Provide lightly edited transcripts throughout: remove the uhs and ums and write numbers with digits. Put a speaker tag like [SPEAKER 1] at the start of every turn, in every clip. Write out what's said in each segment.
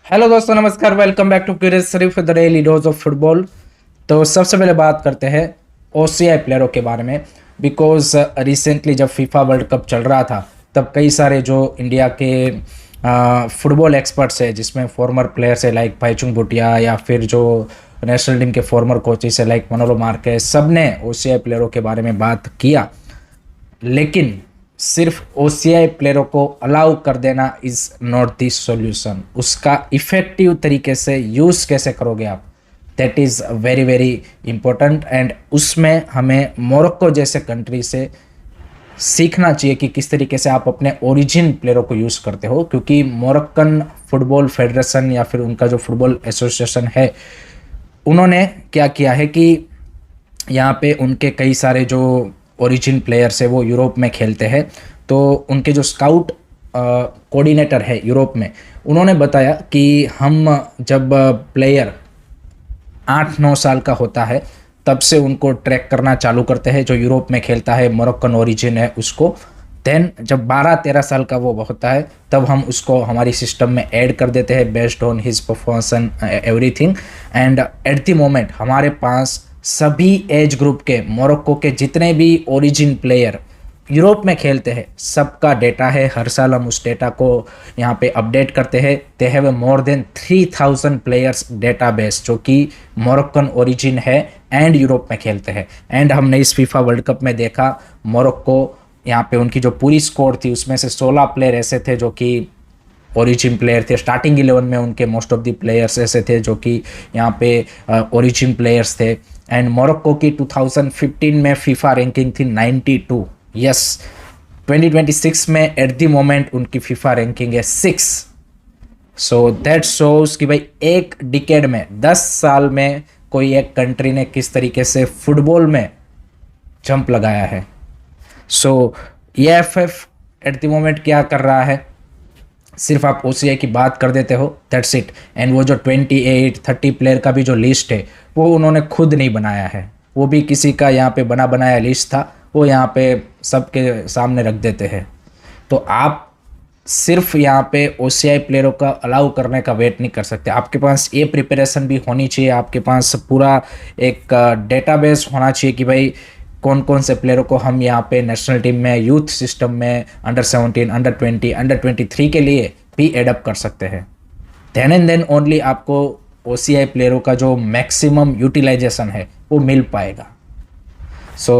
[SPEAKER 1] Hello दोस्तों, नमस्कार। Welcome back to curious Sharif the daily dose of football. तो सबसे पहले बात करते हैं ओसीआई प्लेयरों के बारे में। बिकॉज रिसेंटली जब फीफा वर्ल्ड कप चल रहा था तब कई सारे जो इंडिया के फुटबॉल एक्सपर्ट्स है, जिसमें फॉर्मर प्लेयर्स है लाइक भाईचुंग भूटिया या फिर जो नेशनल टीम के फॉर्मर कोचेस है लाइक मनोलो मार्केस, सब ने ओसीआई प्लेयरों के बारे में बात किया। लेकिन सिर्फ ओसीआई प्लेयरों को अलाउ कर देना इज नॉट द सॉल्यूशन। उसका इफेक्टिव तरीके से यूज कैसे करोगे आप, that is very very important. And उसमें हमें मोरक्को जैसे कंट्री से सीखना चाहिए कि किस तरीके से आप अपने ओरिजिन प्लेयरों को यूज़ करते हो। क्योंकि मोरक्कन फुटबॉल फेडरेशन या फिर उनका जो फुटबॉल एसोसिएशन है, उन्होंने क्या किया है कि यहाँ पे उनके कई सारे जो ओरिजिन प्लेयर्स है वो यूरोप में खेलते हैं। तो उनके जो स्काउट कोऑर्डिनेटर है यूरोप में, उन्होंने बताया कि हम जब प्लेयर 8-9 साल का होता है तब से उनको ट्रैक करना चालू करते हैं, जो यूरोप में खेलता है मोरक्कन ओरिजिन है उसको। देन जब 12-13 साल का वो होता है तब हम उसको हमारी सिस्टम में ऐड कर देते हैं based on his performance everything. And eight the moment हमारे पास सभी एज ग्रुप के मोरक्को के जितने भी ओरिजिन प्लेयर यूरोप में खेलते हैं सबका डेटा है। हर साल हम उस डेटा को यहाँ पे अपडेट करते हैं। They have more than 3000 players database जो कि मोरक्कन ओरिजिन है एंड यूरोप में खेलते हैं। एंड हमने इस फीफा वर्ल्ड कप में देखा मोरक्को, यहाँ पे उनकी जो पूरी स्कोर थी उसमें से 16 प्लेयर ऐसे थे जो कि ओरिजिन प्लेयर थे। स्टार्टिंग 11 में उनके मोस्ट ऑफ द प्लेयर्स ऐसे थे जो कि यहाँ पे ओरिजिन प्लेयर्स थे। एंड मोरक्को की 2015 में फीफा रैंकिंग थी 92। यस, 2026 में एट द मोमेंट उनकी फीफा रैंकिंग है 6। सो दैट शोज कि भाई एक डिकेड में 10 साल में कोई एक कंट्री ने किस तरीके से फुटबॉल में जंप लगाया है। सो EFF एट द मोमेंट क्या कर रहा है, सिर्फ आप ओसीआई की बात कर देते हो, दैट्स इट। एंड वो जो 28-30 प्लेयर का भी जो लिस्ट है वो उन्होंने खुद नहीं बनाया है, वो भी किसी का यहाँ पे बना बनाया लिस्ट था, वो यहाँ पे सबके सामने रख देते हैं। तो आप सिर्फ यहाँ पे ओसीआई प्लेयरों का अलाउ करने का वेट नहीं कर सकते। आपके पास ये प्रिपरेशन भी होनी चाहिए, आपके पास पूरा एक डेटाबेस होना चाहिए कि भाई कौन कौन से प्लेयरों को हम यहाँ पे नेशनल टीम में, यूथ सिस्टम में, अंडर 17, अंडर 20, अंडर 23 के लिए भी एडअप कर सकते हैं। देन एंड देन ओनली आपको ओसीआई प्लेयरों का जो मैक्सिमम यूटिलाइजेशन है वो मिल पाएगा। सो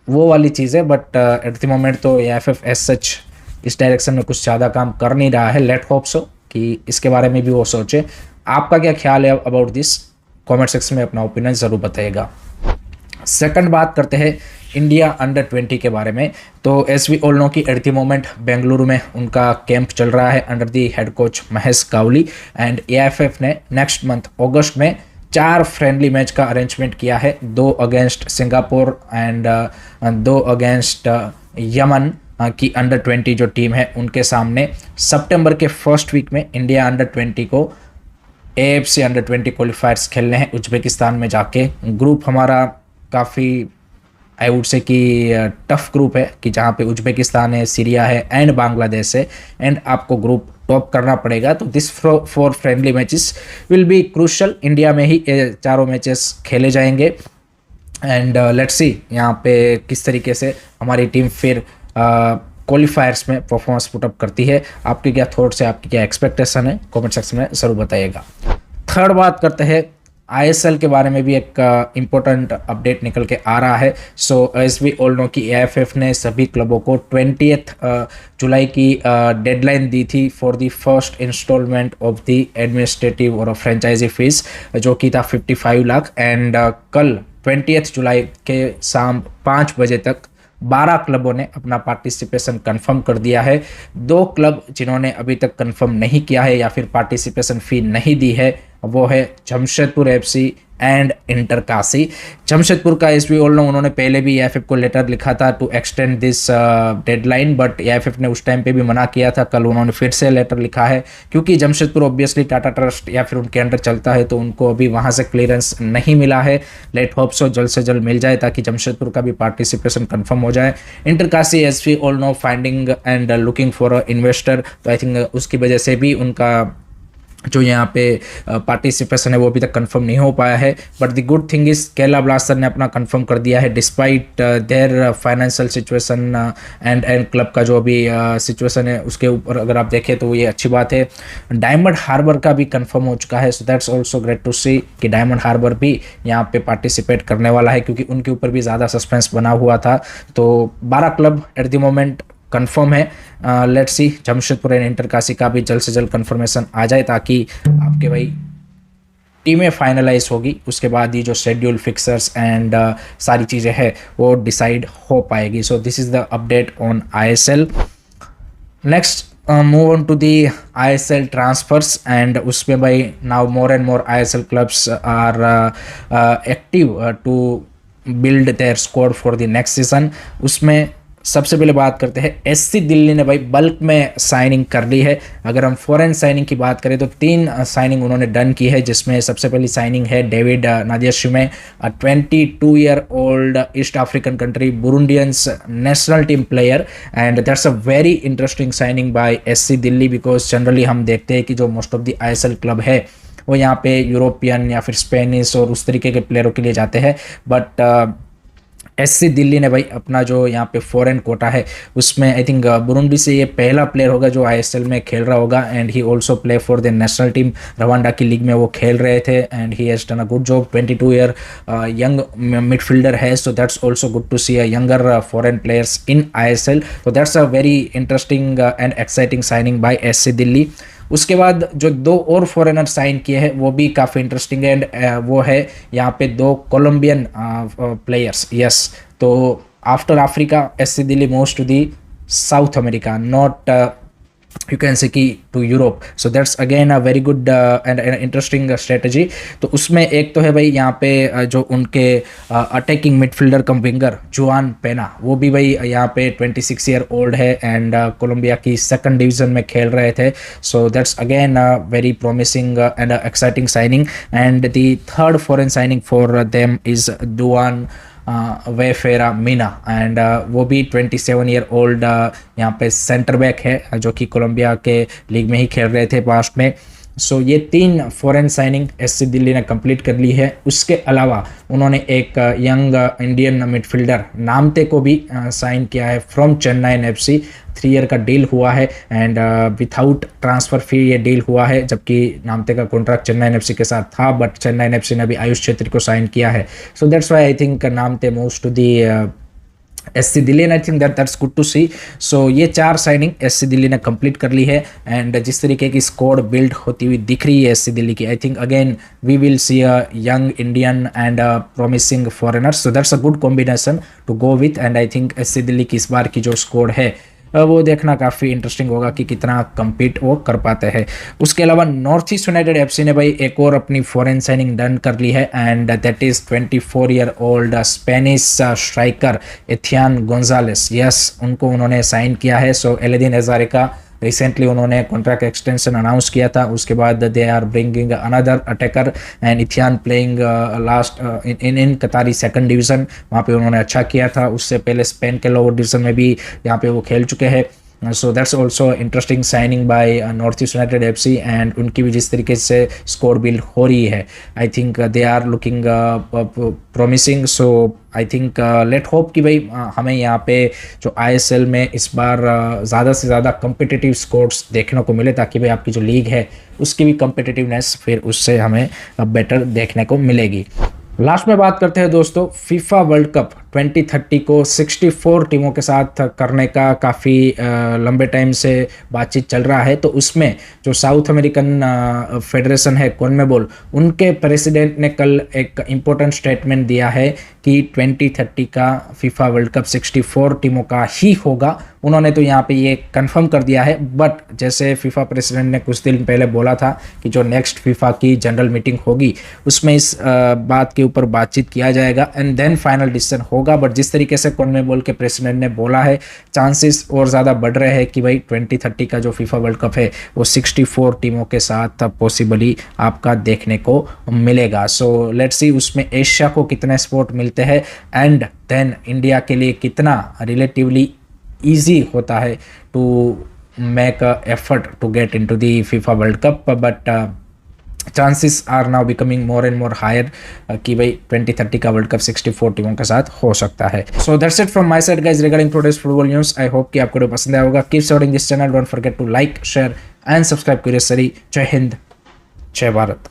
[SPEAKER 1] वो वाली चीज़ है। बट एट द मोमेंट तो EFF एज सच इस डायरेक्शन में कुछ ज़्यादा काम कर नहीं रहा है। लेट होप सो कि इसके बारे में भी वो सोचे। आपका क्या ख्याल है अबाउट दिस? कमेंट सेक्शन में अपना ओपिनियन ज़रूर बताइएगा। सेकंड बात करते हैं इंडिया अंडर 20 के बारे में। तो एज वी ऑल नो कि एट द मोमेंट बेंगलुरु में उनका कैंप चल रहा है under the head coach Mahesh Kavali. And EFF ने नेक्स्ट मंथ अगस्त में 4 फ्रेंडली मैच का अरेंजमेंट किया है, 2 against Singapore and 2 against Yemen की अंडर 20 जो टीम है उनके सामने। सितंबर के फर्स्ट वीक में इंडिया अंडर 20 को AFC अंडर 20 क्वालिफायर्स खेलने हैं उज्बेकिस्तान में जाके। ग्रुप हमारा काफ़ी आई वुड से कि टफ ग्रुप है, कि जहाँ पे उज्बेकिस्तान है, सीरिया है एंड बांग्लादेश है। एंड आपको ग्रुप टॉप करना पड़ेगा। तो this 4 friendly matches will be crucial. India में ही ये चारों मैचेस खेले जाएंगे। एंड लेट्स सी यहाँ पे किस तरीके से हमारी टीम फिर क्वालिफायर्स में परफॉर्मेंस पुटअप करती है। आपके क्या थॉट्स है, आपकी क्या एक्सपेक्टेशन है, कमेंट सेक्शन में ज़रूर बताइएगा। थर्ड बात करते हैं ISL के बारे में भी एक इम्पोर्टेंट अपडेट निकल के आ रहा है। So as we all know कि EFF ने सभी क्लबों को 20 जुलाई की डेडलाइन दी थी for the first instalment of the administrative और फ्रेंचाइजी फीस, जो कि था 55 लाख। एंड कल 20 जुलाई के शाम 5 बजे तक 12 क्लबों ने अपना पार्टिसिपेशन कंफर्म कर दिया है। 2 क्लब जिन्होंने अभी तक कंफर्म नहीं किया है या फिर पार्टिसिपेशन फ़ी नहीं दी है वो है जमशेदपुर FC एंड इंटरकाशी। जमशेदपुर का एस वी ऑल नो उन्होंने पहले भी EFF को लेटर लिखा था to extend this deadline, but EFF ने उस टाइम पे भी मना किया था। कल उन्होंने फिर से लेटर लिखा है क्योंकि जमशेदपुर ऑब्वियसली टाटा ट्रस्ट या फिर उनके अंडर चलता है, तो उनको अभी वहाँ से क्लियरेंस नहीं मिला है। लेट होप सो जल्द से जल्द मिल जाए ताकि जमशेदपुर का भी पार्टिसिपेशन कन्फर्म हो जाए। इंटरकाशी as we all know finding and looking for a investor, तो आई थिंक उसकी वजह से भी उनका जो यहाँ पे पार्टिसिपेशन है वो अभी तक कंफर्म नहीं हो पाया है। But the good thing is Kerala blaster ने अपना कंफर्म कर दिया है despite there financial situation and club का जो अभी सिचुएशन है उसके ऊपर अगर आप देखें तो ये अच्छी बात है। डायमंड हार्बर का भी कंफर्म हो चुका है, so that's also great to see कि डायमंड हार्बर भी यहाँ पे पार्टिसिपेट करने वाला है, क्योंकि उनके ऊपर भी ज़्यादा सस्पेंस बना हुआ था। तो 12 club at the moment confirm है। Let's see Jamshedpur and Inter Kashi का भी जल्द से जल्द कंफर्मेशन आ जाए, ताकि आपके भाई टीमें फाइनलाइज होगी, उसके बाद ही जो शेड्यूल फिक्सर्स एंड सारी चीज़ें हैं वो डिसाइड हो पाएगी। So this is the update on ISL। Next move on to the ISL transfers, and उसमें भाई now more and more ISL clubs are active to build their squad for the next season. उसमें सबसे पहले बात करते हैं SC Delhi ने भाई बल्क में साइनिंग कर ली है। अगर हम फॉरेन साइनिंग की बात करें तो 3 साइनिंग उन्होंने डन की है, जिसमें सबसे पहली साइनिंग है डेविड नादियाशुमे, 22 year old East African country Burundians national team player, and that's a very interesting signing by SC Delhi, because generally हम देखते हैं कि जो most of the ISL club है वो यहाँ पे यूरोपियन या फिर स्पेनिश और उस तरीके के प्लेयरों के लिए जाते हैं। बट SC दिल्ली ने भाई अपना जो यहाँ पे फॉरेन कोटा है उसमें आई थिंक बुरुंडी से ये पहला प्लेयर होगा जो ISL में खेल रहा होगा, and he also play for the national team. Rwanda की लीग में वो खेल रहे थे and he has done a good job. 22 year young midfielder है, so that's also good to see a younger foreign players in ISL। तो that's a very interesting and exciting signing by SC Delhi. उसके बाद जो 2 और foreigner sign किए हैं वो भी काफ़ी इंटरेस्टिंग है, एंड वो है यहाँ पे 2 कोलंबियन प्लेयर्स। यस, तो after Africa SC Delhi moves to the South America, not you can say कि to Europe, so that's again a very good and interesting strategy। तो उसमें एक तो है भाई यहाँ पे जो उनके अटैकिंग मिडफील्डर कम विंगर जुआन पेना, वो भी भाई यहाँ पे 26 ईयर ओल्ड है एंड कोलंबिया की 2nd डिवीजन में खेल रहे थे। So that's again a very promising and exciting signing, and the 3rd foreign signing for them is दुआन वेफेरा मीना, एंड वो भी 27 ईयर ओल्ड यहाँ पे सेंटर बैक है जो कि कोलंबिया के लीग में ही खेल रहे थे पास्ट में। सो ये 3 फॉरेन साइनिंग SC दिल्ली ने कंप्लीट कर ली है। उसके अलावा उन्होंने एक यंग इंडियन मिडफील्डर नामते को भी साइन किया है फ्रॉम चेन्नई FC। 3 ईयर का डील हुआ है एंड विथआउट ट्रांसफ़र फी ये डील हुआ है, जबकि नामते का कॉन्ट्रैक्ट चेन्नई FC के साथ था, बट चेन्नई FC ने अभी आयुष छेत्री को साइन किया है। So that's why I think नामते moves to the SC Delhi, and I think that's good to see. So ये 4 साइनिंग SC दिल्ली ने कंप्लीट कर ली है, एंड जिस तरीके की स्क्वाड बिल्ड होती हुई दिख रही है SC दिल्ली की, I think again we will see a young Indian and promising foreigners. So that's a good combination to go with, and I think SC Delhi की इस बार की जो स्क्वाड है वो देखना काफ़ी इंटरेस्टिंग होगा कि कितना कम्पीट वो कर पाते हैं। उसके अलावा नॉर्थ ईस्ट यूनाइटेड FC ने भाई एक और अपनी फॉरेन साइनिंग डन कर ली है, and that is 24 year old Spanish striker एथियान गोंजालेस। यस, उनको उन्होंने साइन किया है। सो एलेदीन एजारेका रिसेंटली उन्होंने कॉन्ट्रैक्ट एक्सटेंशन अनाउंस किया था, उसके बाद they are bringing another attacker and इथियान playing last in Qatari 2nd division, वहाँ पे उन्होंने अच्छा किया था। उससे पहले स्पेन के लोअर डिवीज़न में भी यहाँ पे वो खेल चुके हैं। So that's also interesting signing by North East United FC, एंड उनकी भी जिस तरीके से स्कोर बिल्ड हो रही है I think they are looking promising. So I think let hope कि भाई हमें यहाँ पे जो ISL में इस बार ज़्यादा से ज़्यादा कम्पिटिटिव स्कोर्स देखने को मिले, ताकि भाई आपकी जो लीग है उसकी भी कम्पिटिटिवनेस फिर उससे हमें बेटर देखने को मिलेगी। लास्ट में बात करते हैं दोस्तों फीफा वर्ल्ड कप 2030 को 64 टीमों के साथ करने का काफ़ी लंबे टाइम से बातचीत चल रहा है। तो उसमें जो साउथ अमेरिकन फेडरेशन है कॉन्मेबॉल, उनके प्रेसिडेंट ने कल एक इम्पोर्टेंट स्टेटमेंट दिया है कि 2030 का फीफा वर्ल्ड कप 64 टीमों का ही होगा। उन्होंने तो यहाँ पे ये कंफर्म कर दिया है, बट जैसे फीफा प्रेसिडेंट ने कुछ दिन पहले बोला था कि जो नेक्स्ट फीफा की जनरल मीटिंग होगी उसमें इस बात के ऊपर बातचीत किया जाएगा एंड देन फाइनल डिसीजन होगा। बट जिस तरीके से कॉन्मेबॉल के प्रेसिडेंट ने बोला है, चांसेस और ज़्यादा बढ़ रहे हैं कि भाई 2030 का जो फीफा वर्ल्ड कप है वो 64 टीमों के साथ पॉसिबली आपका देखने को मिलेगा। सो लेट्स सी उसमें एशिया को कितने स्पोर्ट मिलते हैं एंड देन इंडिया के लिए कितना रिलेटिवली ईजी होता है to make a effort to get into the FIFA World Cup, but chances are now becoming more and more higher कि भाई 2030 का वर्ल्ड कप 64 टीमों के साथ हो सकता है। So that's it from my side guys regarding today's football news. I hope कि आपको पसंद आया होगा। Keep supporting this channel, don't forget to like, share and subscribe curious study. जय हिंद, जय भारत।